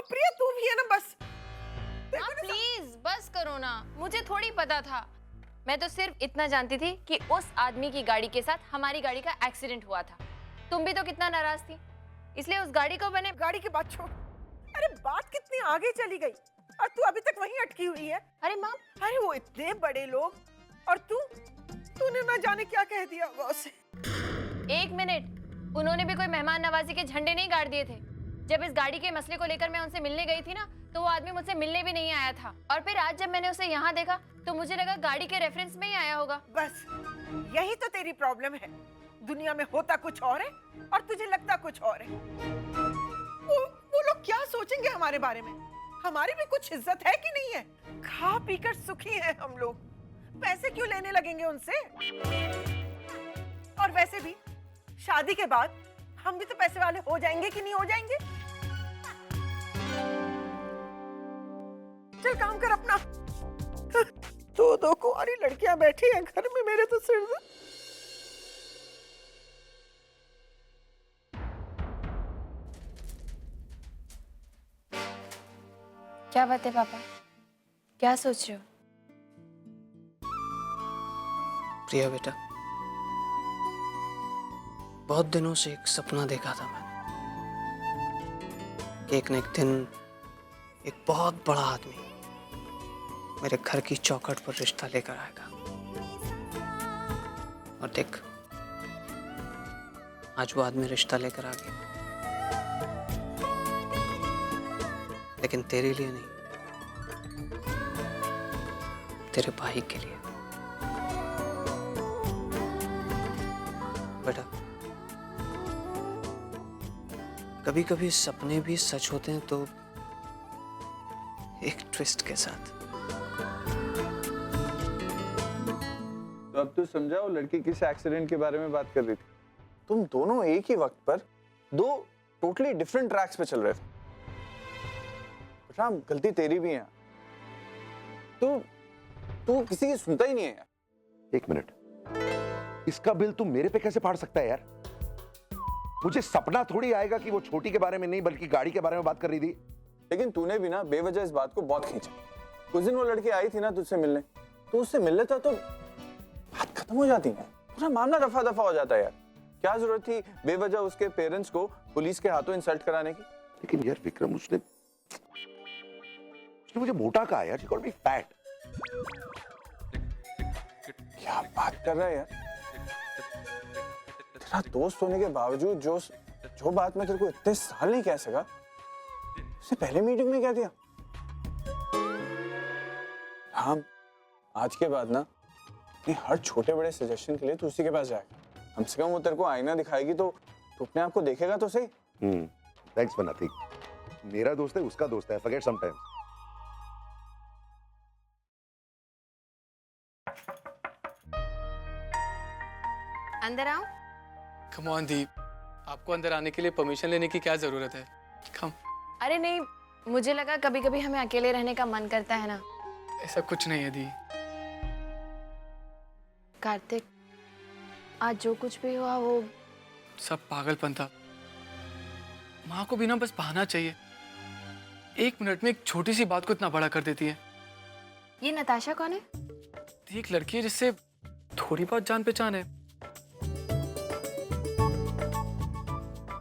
और प्रिया तू भी है ना, बस प्लीज बस करो ना, मुझे थोड़ी पता था। मैं तो सिर्फ इतना जानती थी कि उस आदमी की गाड़ी के साथ हमारी गाड़ी का एक्सीडेंट हुआ था। तुम भी तो कितना नाराज थी, इसलिए उस गाड़ी को मैंने। गाड़ी की बात छोड़, अरे बात कितनी आगे चली गई और तू अभी तक वहीं अटकी हुई है। अरे माँ, अरे वो इतने बड़े लोग और तूने ना जाने क्या कह दिया होगा उसे। एक मिनट, उन्होंने भी कोई मेहमान नवाजी के झंडे नहीं गाड़ दिए थे। जब इस गाड़ी के मसले को लेकर मैं उनसे मिलने गई थी ना, तो वो आदमी मुझसे मिलने भी नहीं आया था। और फिर आज जब मैंने उसे यहाँ देखा तो मुझे लगा गाड़ी के रेफरेंस में ही आया होगा। बस यही तो तेरी प्रॉब्लम है, दुनिया में होता कुछ और है और तुझे लगता कुछ और है। वो लोग क्या सोचेंगे हमारे बारे में? हमारी भी कुछ इज्जत है कि नहीं है? खा पीकर सुखी हैं हम लोग, पैसे क्यों लेने लगेंगे उनसे? और वैसे भी शादी के बाद हम भी तो पैसे वाले हो जाएंगे कि नहीं हो जाएंगे? चल काम कर अपना। दो कुंवारी लड़कियां बैठी हैं घर में, मेरे तो सिर दर्द। क्या बात है पापा, क्या सोच रहे हो? प्रिया बेटा, बहुत दिनों से एक सपना देखा था मैंने कि एक न एक दिन एक बहुत बड़ा आदमी मेरे घर की चौखट पर रिश्ता लेकर आएगा। और देख, आज वो आदमी रिश्ता लेकर आ गया, लेकिन तेरे लिए नहीं, तेरे भाई के लिए। बेटा, कभी कभी सपने भी सच होते हैं, तो एक ट्विस्ट के साथ। तो अब तू समझा वो लड़की किस एक्सीडेंट के बारे में बात कर रही थी? तुम दोनों एक ही वक्त पर दो टोटली डिफरेंट ट्रैक्स पे चल रहे थे। राम, गलती तेरी भी है। तू किसी की सुनता ही नहीं है यार। एक मिनट, इसका बिल तू मेरे पे कैसे फाड़ सकता है यार? मुझे सपना थोड़ी आएगा कि वो छोटी के बारे में नहीं बल्कि गाड़ी के बारे में बात कर रही थी। लेकिन तूने भी ना बेवजह इस बात को बहुत खींचा। उस दिन वो लड़की आई थी ना तुझसे मिलने, तो उससे मिल लेता तो बात खत्म हो जाती है, पूरा मामला रफा दफा हो जाता है यार। क्या जरूरत थी बेवजह उसके पेरेंट्स को पुलिस के हाथों इंसल्ट कराने की? लेकिन यार विक्रम, उसने मुझे मोटा कहा यार, कॉल्ड मी फैट। क्या बात कर रहा है यार? तेरा दोस्त होने के बावजूद जो बात मैं तेरे को इतने साल नहीं कह सका, उसने पहले मीटिंग में कह दिया। हम आज के बाद ना हर छोटे बड़े सजेशन के लिए तू उसी के पास जाएगा। कम से कम वो तेरे को आईना दिखाएगी तो तू अपने आप को देखेगा तो सही। Thanks for nothing. मेरा दोस्त है, उसका दोस्त है, फॉरगेट समटाइम्स। अंदर आओ। कम ऑन दीप, आपको अंदर आने के लिए परमिशन लेने की क्या जरूरत है? कम। अरे नहीं, मुझे लगा कभी कभी हमें अकेले रहने का मन करता है ना। ऐसा कुछ नहीं है दी। कार्तिक, आज जो कुछ भी हुआ वो सब पागलपन था। माँ को भी ना बस बहाना चाहिए। एक मिनट में एक छोटी सी बात को इतना बड़ा कर देती है। ये नताशा कौन है? एक लड़की है जिससे थोड़ी बहुत जान पहचान है।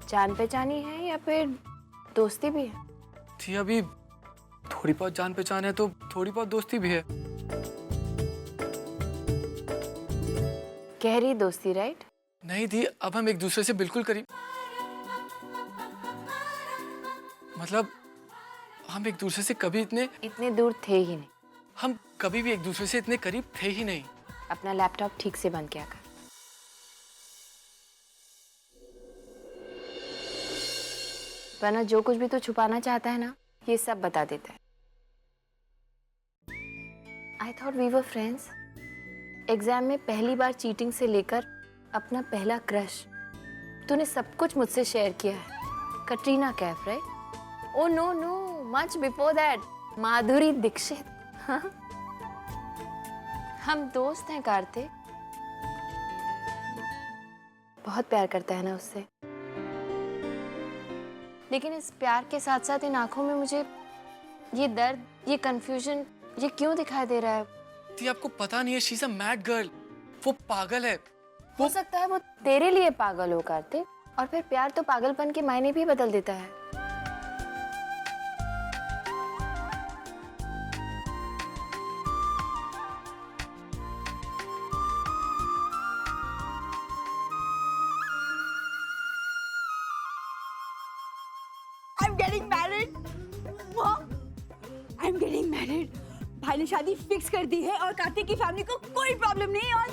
जान पहचानी है या फिर दोस्ती भी है? थी अभी थोड़ी बहुत जान पहचान है तो थोड़ी बहुत दोस्ती भी है। गहरी दोस्ती, राइट? नहीं दी, अब हम एक दूसरे से बिल्कुल करीब, मतलब हम एक दूसरे से कभी इतने दूर थे ही नहीं। हम कभी भी एक दूसरे से इतने करीब थे ही नहीं। अपना लैपटॉप ठीक से बंद किया कर। वरना जो कुछ भी तू छुपाना चाहता है ना, ये सब बता देता है। I thought we were friends. Exam में पहली बार चीटिंग से लेकर अपना पहला क्रश, तूने सब कुछ मुझसे शेयर किया है। Katrina Kaif, right? Oh no no, much before that, Madhuri Dixit. हम दोस्त हैं कार्तिक। बहुत प्यार करता है ना उससे। लेकिन इस प्यार के साथ साथ इन आंखों में मुझे ये दर्द, ये कंफ्यूजन, ये क्यों दिखाई दे रहा है? दी आपको पता नहीं है, she is a mad girl. वो पागल है। हो सकता है वो तेरे लिए पागल हो कार्तिक, और फिर प्यार तो पागलपन के मायने भी बदल देता है। I'm getting married. Mom, I'm getting married. भाई ने शादी फिक्स कर दी है और कार्तिक की फैमिली को कोई प्रॉब्लम नहीं, और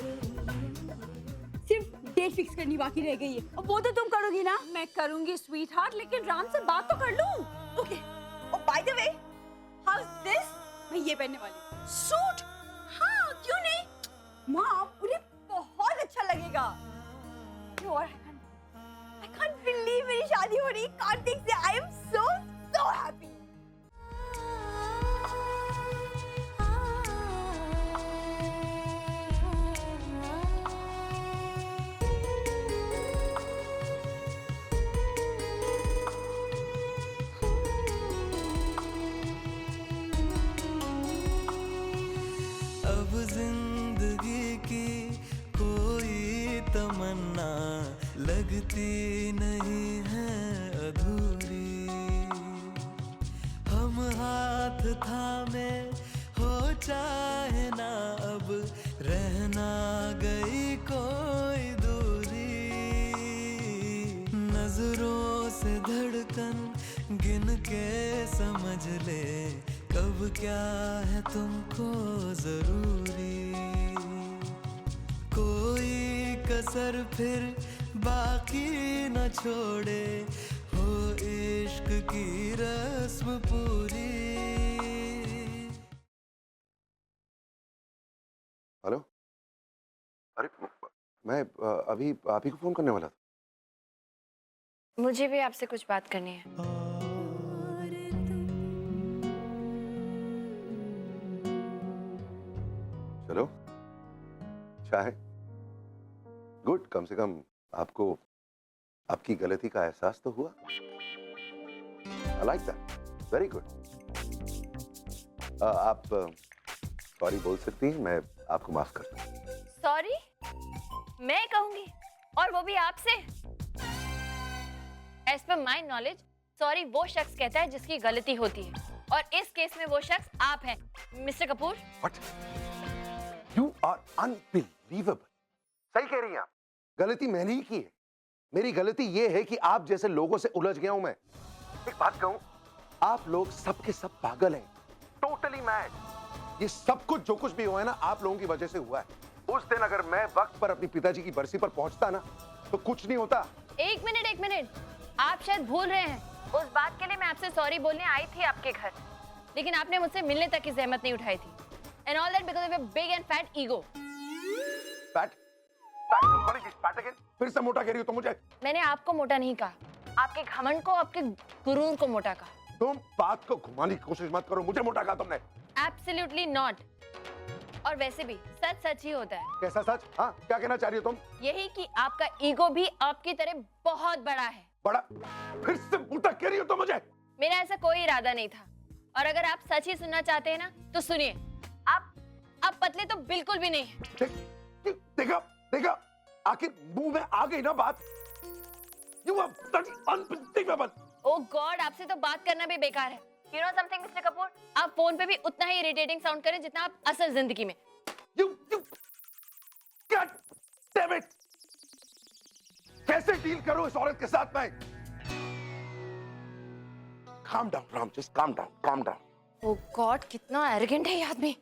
सिर्फ डेट फिक्स करनी बाकी रह गई है। और वो तो तुम करोगी ना? मैं करूंगी स्वीट हार्ट, लेकिन राम से बात तो कर लूं। Okay. Oh by the way, how is this? मैं ये पहनने वाली हूं। सूट? हाँ, क्यों नहीं? मॉम, उन्हें बहुत अच्छा लगेगा। I can't believe मेरी शादी हो रही है कार्तिक से। I am so happy. अब जिंदगी की कोई तमन्ना लगती नहीं है अधूरी। हम हाथ थामे हो चाहे ना, अब रहना गई कोई दूरी। नजरों से धड़कन गिन के समझ ले, कब क्या है तुमको जरूरी। कोई कसर फिर बाकी न छोड़े, हो इश्क की रस्म पूरी। हेलो, अरे मैं अभी आप ही को फोन करने वाला था। मुझे भी आपसे कुछ बात करनी है। चलो, चाहे गुड, कम से कम आपको आपकी गलती का एहसास तो हुआ। I like that, very good. आप सॉरी बोल सकती हैं, मैं आपको माफ करता हूँ। सॉरी? मैं कहूंगी, और वो भी आपसे? As per my knowledge, sorry वो शख्स कहता है जिसकी गलती होती है, और इस केस में वो शख्स आप हैं, mister Kapoor. What? You are unbelievable. सही कह रही हैं आप। गलती मैंने ही की है। मेरी गलती ये है कि आप जैसे लोगों से उलझ गया हूं मैं। एक बात कहूं, आप लोग सब के सब पागल हैं, टोटली मैड। ये सब कुछ जो कुछ भी हुआ है ना, आप लोगों की वजह से हुआ है। उस दिन अगर मैं वक्त पर अपनी पिताजी की बरसी पर पहुंचता ना, तो कुछ नहीं होता। एक मिनट, आप शायद भूल रहे हैं, उस बात के लिए मैं आपसे सॉरी बोलने आई थी आपके घर, लेकिन आपने मुझसे मिलने तक की जहमत नहीं उठाई थी। And all that because of a big and fat ego. Fat? Fat again? फिर से मोटा कह रही हो तुम मुझे? मैंने आपको मोटा नहीं कहा, आपके घमंड को, आपके गुरूर को मोटा कहा। तुम बात को घुमाने की कोशिश मत करो, मुझे मोटा कहा तुमने। Absolutely not. और वैसे भी सच सच ही होता है। कैसा सच? हाँ, क्या कहना चाह रही हो तुम? यही कि आपका ईगो भी आपकी तरह बहुत बड़ा है। बड़ा? फिर से मोटा कह रही हो तुम मुझे? मेरा ऐसा कोई इरादा नहीं था, और अगर आप सच ही सुनना चाहते हैं ना, तो सुनिए। आप पतले तो बिल्कुल भी नहीं है। देखा, आखिर मुंह में आ गई ना बात। You are bloody unbelievable. Oh God, आपसे तो बात करना भी बेकार है। You know something, mister Kapoor, आप फोन पे भी उतना ही इरिटेटिंग साउंड करें जितना आप असल जिंदगी में। You God damn it! कैसे डील करूं इस औरत के साथ मैं? Calm down, Ram. Just calm down. ओह गॉड, कितना एरोगेंट है ये आदमी।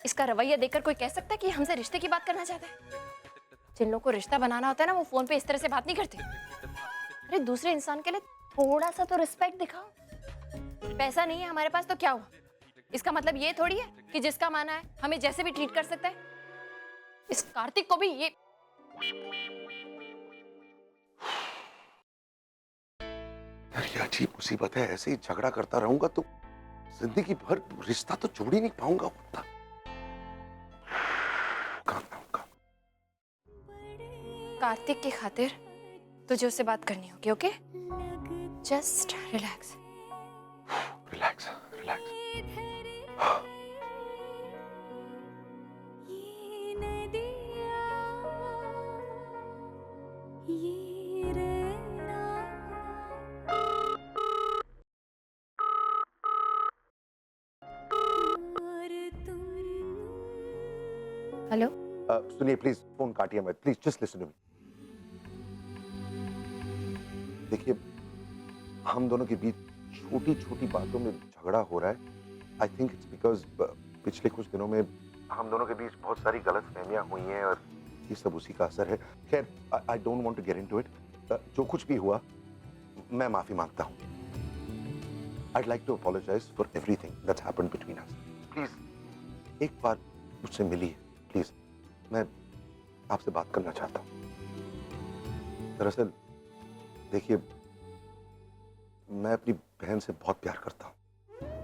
इसका रवैया देखकर कोई कह सकता है कि हमसे रिश्ते की बात करना चाहता है? जिन लोगों को रिश्ता बनाना होता है ना, वो फोन पे इस तरह से बात नहीं करते। अरे दूसरे इंसान के लिए थोड़ा सा तो रिस्पेक्ट दिखाओ। पैसा नहीं है हमारे पास तो क्या हुआ? इसका मतलब ये थोड़ी है कि जिसका माना है हमें जैसे भी ट्रीट कर सकता है। इस कार्तिक को भी ये यार, ये अजीब मुसीबत है। ऐसे ही झगड़ा करता रहूंगा तो जिंदगी भर रिश्ता तो जोड़ ही नहीं पाऊंगा। उतना कार्तिक की खातिर तुझे उससे बात करनी होगी, okay? Just relax. Relax relax. ये नदियाँ, ये रहना। और तुम। हेलो, सुनिए प्लीज, फोन काटिए मत please, just listen to me. देखिए, हम दोनों के बीच छोटी छोटी बातों में झगड़ा हो रहा है। आई थिंक इट्स बिकॉज पिछले कुछ दिनों में हम दोनों के बीच बहुत सारी गलतफहमियां हुई हैं और ये सब उसी का असर है। खैर, I don't want to get into it. जो कुछ भी हुआ, मैं माफी मांगता हूँ। I'd like to apologize for everything that's happened between us. Please, एक बार मुझसे मिलिए, प्लीज। मैं आपसे बात करना चाहता हूँ। दरअसल देखिए, मैं अपनी बहन से बहुत प्यार करता हूँ।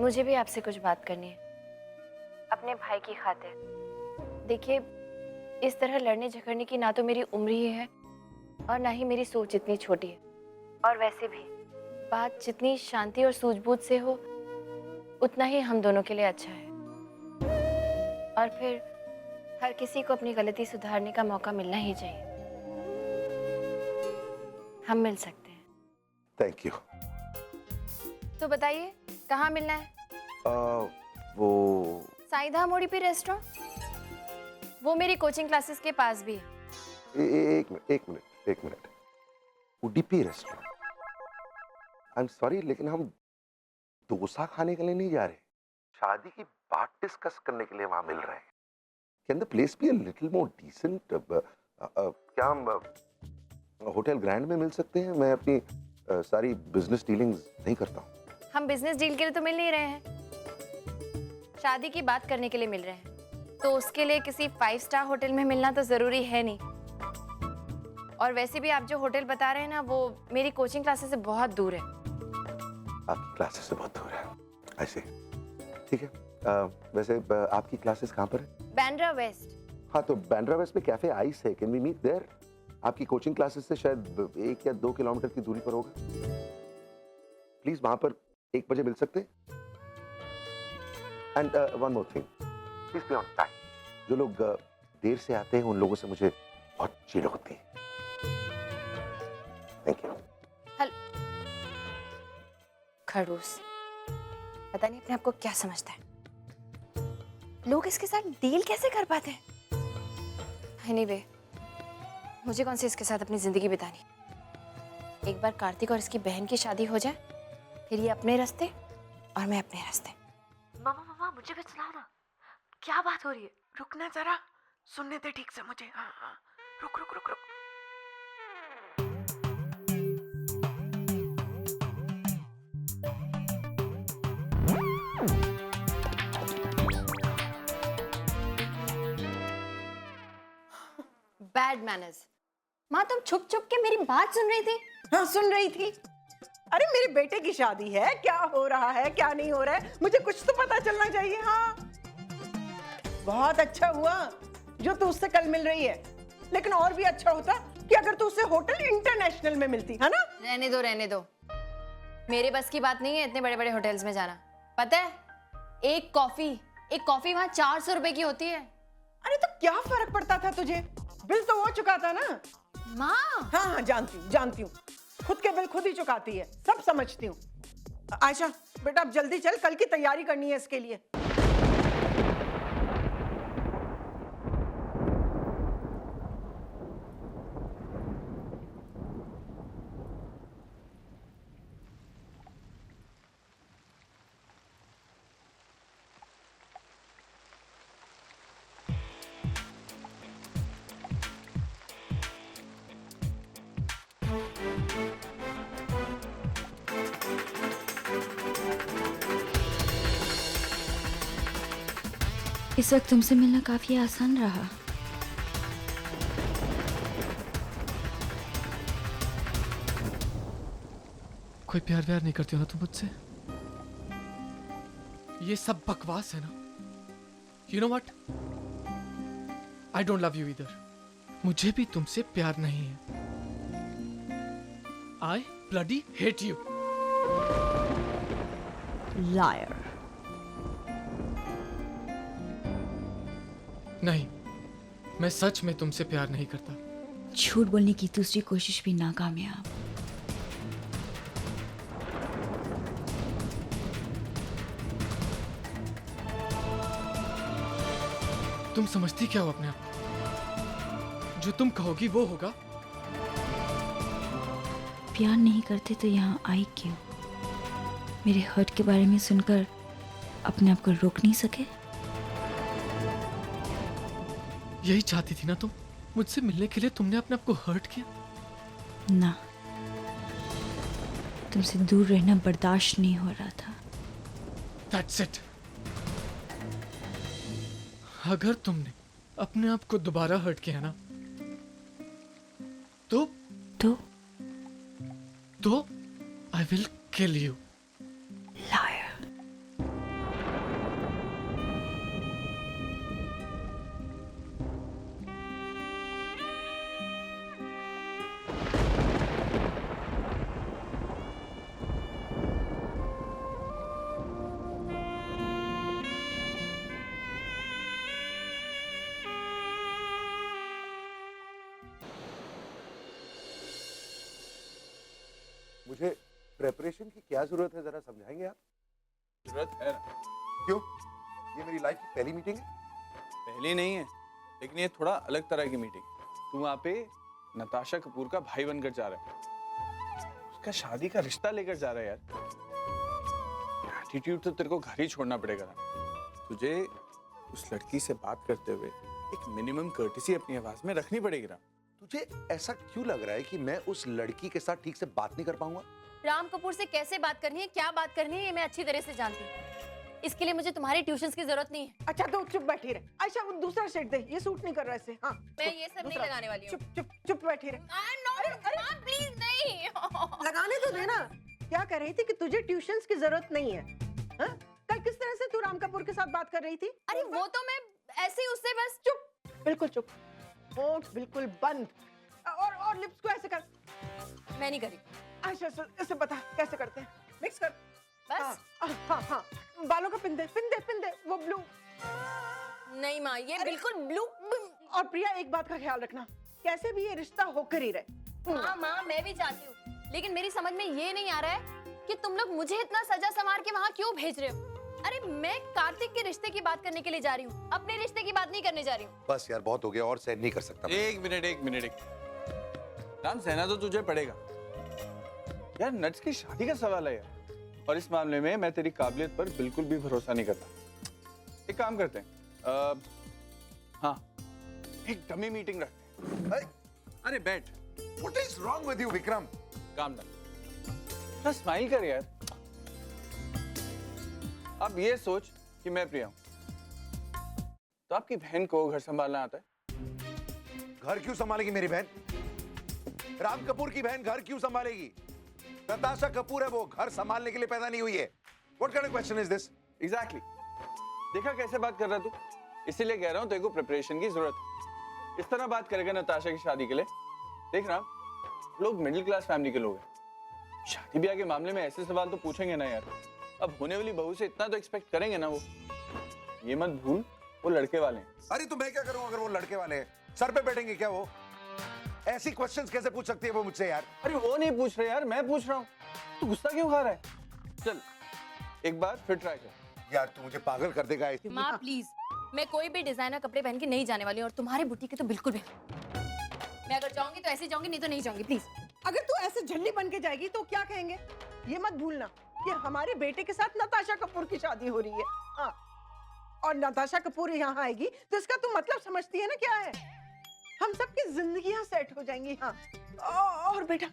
मुझे भी आपसे कुछ बात करनी है, अपने भाई की खातिर। देखिए, इस तरह लड़ने झगड़ने की ना तो मेरी उम्र ही है और ना ही मेरी सोच इतनी छोटी है। और वैसे भी बात जितनी शांति और सूझबूझ से हो, उतना ही हम दोनों के लिए अच्छा है। और फिर हर किसी को अपनी गलती सुधारने का मौका मिलना ही चाहिए। हम मिल सकते हैं। Thank you. तो बताइए, कहाँ मिलना है? वो साईधा मोड़ी पे रेस्टोरेंट, वो मेरी कोचिंग क्लासेस के पास भी है। एक minute. Udupi restaurant? I am sorry, लेकिन हम डोसा खाने के लिए नहीं जा रहे, शादी की बात डिस्कस करने के लिए वहां मिल रहे हैं। Can the place be a little more decent? क्या हम होटल ग्रैंड में मिल सकते हैं? मैं अपनी सारी बिजनेस डीलिंग्स नहीं करता हूँ। हम बिजनेस डील के लिए तो मिल नहीं रहे हैं, शादी की बात करने के लिए मिल रहे हैं। तो उसके लिए किसी 5 स्टार होटल में मिलना तो जरूरी है नहीं। और वैसे भी आप जो होटल बता रहे हैं ना, वो मेरी कोचिंग क्लासेस से बहुत दूर है। आपकी क्लासेस से बहुत दूर है, ऐसे? ठीक है। वैसे आपकी क्लासेस कहाँ पर है? बैंड्रा वेस्ट। हाँ, तो बैंड्रा वेस्ट में कैफे आइस है, कैन वी मीट देयर? आपकी कोचिंग क्लासेस से शायद 1 या 2 किलोमीटर की दूरी पर होगा। प्लीज वहां पर 1 बजे मिल सकते हैं? And one more thing, please be on time. जो लोग देर से आते हैं, उन लोगों से मुझे बहुत चिढ़ होती है। Thank you. खड़ूस, पता नहीं अपने आप को क्या समझता है। लोग इसके साथ डील कैसे कर पाते हैं? एनीवे, मुझे कौन से इसके साथ अपनी जिंदगी बितानी। एक बार कार्तिक और इसकी बहन की शादी हो जाए, फिर ये अपने रास्ते और मैं अपने रास्ते। मामा मुझे भी सुनाओ ना, क्या बात हो रही है? रुकना जरा, सुनने दे ठीक से मुझे। हाँ, रुक। Bad manners. माँ, तुम छुप छुप के मेरी बात सुन रही थी? हाँ, सुन रही थी। अरे मेरे बेटे की शादी है, क्या हो रहा है क्या नहीं हो रहा है, मुझे कुछ तो पता चलना चाहिए। हाँ, बहुत अच्छा हुआ जो तू उससे कल मिल रही है, लेकिन और भी अच्छा होता कि अगर तू उससे होटल इंटरनेशनल में मिलती, है ना? रहने दो। मेरे बस की बात नहीं है इतने बड़े बड़े होटल्स में जाना। पता है, एक कॉफी वहाँ 400 रुपए की होती है। अरे तो क्या फर्क पड़ता था तुझे? बिल तो वो चुकाता ना। माँ, हाँ, जानती हूँ। खुद के बिल खुद ही चुकाती है, सब समझती हूँ। आयशा बेटा, अब जल्दी चल, कल की तैयारी करनी है इसके लिए। इस वक्त तुमसे मिलना काफी आसान रहा। कोई प्यार व्यार नहीं करती हो ना तुम मुझसे? ये सब बकवास है ना? You know what, I don't love you either. मुझे भी तुमसे प्यार नहीं है। I bloody hate you. Liar. नहीं, मैं सच में तुमसे प्यार नहीं करता। झूठ बोलने की दूसरी कोशिश भी नाकामयाब। तुम समझती क्या हो अपने आप को? जो तुम कहोगी वो होगा। प्यार नहीं करते तो यहाँ आई क्यों? मेरे हर्ट के बारे में सुनकर अपने आप को रोक नहीं सके? यही चाहती थी ना तुम? मुझसे मिलने के लिए तुमने अपने आप को हर्ट किया। ना, तुमसे दूर रहना बर्दाश्त नहीं हो रहा था। That's it. अगर तुमने अपने आप को दोबारा हर्ट किया ना, तो I will kill you. Liar. मुझे प्रेपरेशन की क्या जरूरत है, जरा समझाएंगे आप? जरूरत है ना? क्यों? ये मेरी लाइफ की पहली मीटिंग है। पहली नहीं है, लेकिन ये थोड़ा अलग तरह की मीटिंग। तू वहाँ पे नताशा कपूर का भाई बनकर जा रहा है, उसका शादी का रिश्ता लेकर जा रहा है यार। एटीट्यूड तो तेरे को घर ही छोड़ना पड़ेगा ना। तुझे उस लड़की से बात करते हुए एक मिनिमम कर्टेसी अपनी आवाज में रखनी पड़ेगी ना। तुझे ऐसा क्यों लग रहा है कि मैं उस लड़की के साथ ठीक से बात नहीं कर पाऊंगा? राम कपूर से कैसे बात करनी है, क्या बात करनी है, ये मैं अच्छी तरह से जानती हूँ। इसके लिए मुझे तुम्हारी ट्यूशंस की जरूरत नहीं है। अच्छा तो चुप बैठी रहे। आयशा वो दूसरा सेट दे, ये सूट नहीं कर रहा है इसे। हाँ मैं ये सब नहीं लगाने वाली हूँ। चुप चुप चुप बैठी रहे। प्लीज नहीं। लगाने तो देना। क्या कह रही थी कि तुझे ट्यूशंस की जरूरत नहीं है? हाँ? कल किस तरह से तू राम कपूर के साथ बात कर रही थी? अरे वो तो मैं ऐसे ही उससे बस चुप, बिल्कुल चुप। होंठ बिल्कुल बंद और लिप्स को ऐसे कर। मैं नहीं करी। आयशा इसे बता कैसे करते हैं? मिक्स कर। बस हाँ बालों का पिन दे वो ब्लू। नहीं माँ, ये बिल्कुल ब्लू। और प्रिया एक बात का ख्याल रखना, कैसे भी ये रिश्ता होकर ही रहे। हाँ माँ, मैं भी चाहती हूँ, लेकिन मेरी समझ में ये नहीं आ रहा है कि तुम लोग मुझे इतना सजा संवार के वहाँ क्यों भेज रहे हो। अरे मैं कार्तिक के रिश्ते की बात करने के लिए जा रही हूँ, अपने रिश्ते की बात नहीं करने जा रही हूँ। बस यार बहुत हो गया, और सहन नहीं कर सकता। एक मिनट राम, सहना तो तुझे पड़ेगा यार। नट्स की शादी का सवाल है यार, और इस मामले में मैं तेरी काबिलियत पर बिल्कुल भी भरोसा नहीं करता। एक काम करते हैं, हाँ एक डमी मीटिंग रखते हैं। अरे बैठ। What is wrong with you, Vikram? काम डाल, थोड़ा स्माइल कर यार। अब ये सोच कि मैं प्रिया हूं, तो आपकी बहन को घर संभालना आता है? घर क्यों संभालेगी मेरी बहन? राम कपूर की बहन घर क्यों संभालेगी? नताशा कपूर है, वो घर संभालने के लिए पैदा नहीं हुई है। What kind of question is this? Exactly देखा कैसे बात कर रहा तू? इसीलिए कह रहा हूं तेरे को प्रिपरेशन की जरूरत है। इस तरह बात करेगा नताशा की शादी के लिए, देख ना लोग मिडिल क्लास फैमिली के लोग हैं, शादी ब्याह के मामले में ऐसे सवाल तो पूछेंगे ना यार। अब होने वाली बहू से इतना तो एक्सपेक्ट करेंगे ना वो। ये मत भूल वो लड़के वाले हैं। अरे तो मैं क्या करूं अगर वो लड़के वाले हैं? सर पे बैठेंगे क्या वो? ऐसी क्वेश्चंस कैसे पूछ सकती है वो मुझसे यार? अरे वो नहीं पूछ रहे यार, मैं पूछ रहा हूँ। तू गुस्सा क्यों खा रहा है? चल एक बार फिर ट्राई कर। यार तू मुझे पागल कर देगा। माँ प्लीज, मैं कोई भी डिजाइनर कपड़े पहन के नहीं जाने वाली हूँ, और तुम्हारे बुटीक के तो बिल्कुल भी नहीं। मैं अगर जाऊंगी तो ऐसे जाऊंगी, नहीं तो नहीं जाऊंगी। प्लीज अगर तू ऐसे झल्ली बन के जाएगी तो क्या कहेंगे? ये मत भूलना कि हमारे बेटे के साथ नताशा कपूर की शादी हो रही है। हाँ, और नताशा कपूर यहाँ आएगी तो इसका तू मतलब समझती है ना क्या है? हम सबकी जिंदगियां सेट हो जाएंगी। हाँ, और बेटा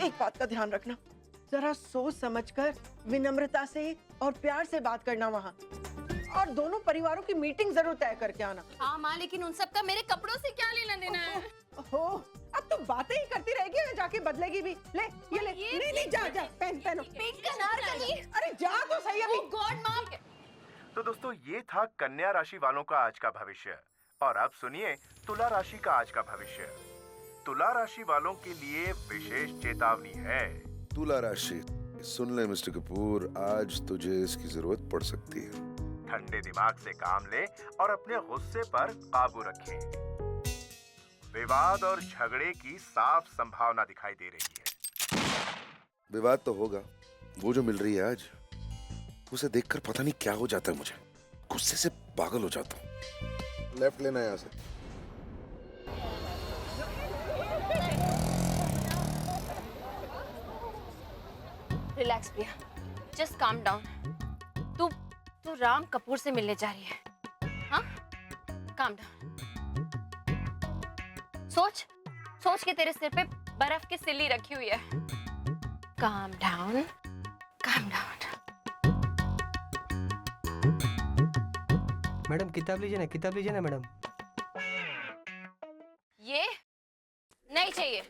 एक बात का ध्यान रखना, जरा सोच समझकर विनम्रता से और प्यार से बात करना वहाँ, और दोनों परिवारों की मीटिंग जरूर तय करके आना। हाँ माँ, लेकिन उन सब का मेरे कपड़ों से क्या लेना देना है? हो, अब तो बातें ही करती रहेगी ना, जाके बदलेगी भी। ले ये ले। नहीं जा पहनो। अरे जा तो सही अभी। गॉड माँ। तो दोस्तों ये था कन्या राशि वालों का आज का भविष्य, और अब सुनिए तुला राशि का आज का भविष्य। तुला राशि वालों के लिए विशेष चेतावनी है। तुला राशि, सुन ले मिस्टर कपूर, आज तुझे इसकी जरूरत पड़ सकती है। ठंडे दिमाग से काम ले और अपने गुस्से पर काबू रखें। विवाद और झगड़े की साफ संभावना दिखाई दे रही है। विवाद तो होगा। वो जो मिल रही है आज, उसे देखकर पता नहीं क्या हो जाता है मुझे। गुस्से से पागल हो जाता हूँ। लेफ्ट लेना है यहाँ से। रिलैक्स प्रिया, जस्ट काम डाउन। तू राम कपूर से मिलने जा रही है, हाँ? Calm down. सोच के तेरे सिर पे बर्फ की सिल्ली रखी हुई है। Calm down, calm down. Madam किताब लीजिए ना मैडम। ये नहीं चाहिए।